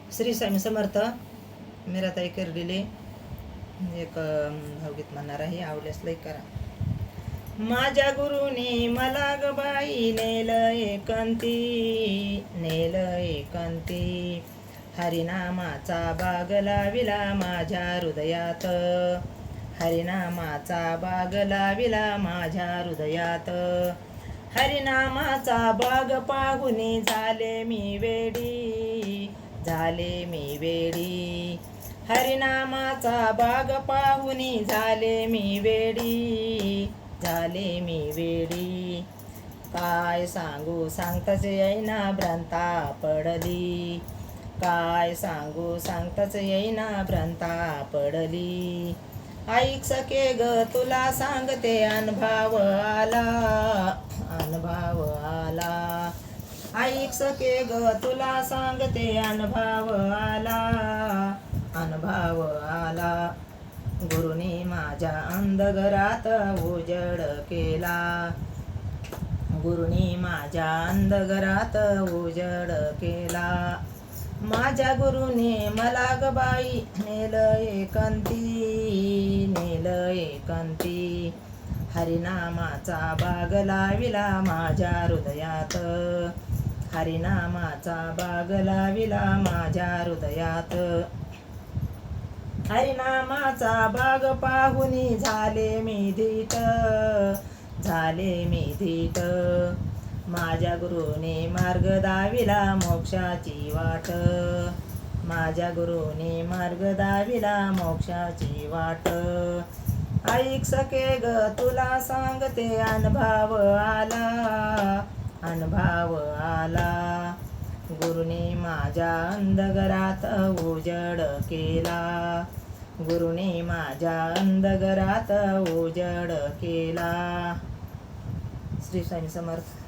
श्री स्वामी समर्थ. मीराताई करलेले एक भावगीत म्हणणार आहे, आवडल्यास लाईक करा. माझ्या गुरुने मला ग बाई नेल एकांती, नेल एकांती. हरिनामाचा बाग लाविला माझ्या हृदयात, हरिनामाचा बाग लाविला माझ्या हृदयात. हरिनामाचा बाग पाहुनी झाले मी वेडी, झाले मी वेडी. हरिनामाचा बाग पाहुनी झाले मी वेडी, झाले मी वेडी. काय सांगू सांगताच येईना भ्रांता पडली, काय सांगू सांगताच येईना भ्रांता पडली. ऐक सखे ग तुला सांगते अनुभव आला, अनुभव आला. ऐक सखे ग तुला सांगते अनुभव आला, अनुभव आला. गुरुने माझ्या अंधघरात उजड केला, गुरुने माझ्या अंधघरात उजड केला. माझ्या गुरुने मला ग बाई नेल एकांती, नेल एकांती. हरिनामाचा बाग लाविला माझ्या हृदयात, हरिनामाचा बाग लाविला माझ्या हृदयात. हरिनामाचा बाग पाहुनी झाले मी धीट, झाले मी धीट. माझ्या गुरुने मार्ग दाविला मोक्षाची वाट, माझ्या गुरुने मार्ग दाविला मोक्षाची वाट. ऐक सखे ग तुला सांगते अनुभव आला, अनुभव आला. गुरुने माझ्या अंधघरात उजड केला, गुरुने माझ्या अंधघरात उजड केला. श्री स्वामी समर्थ.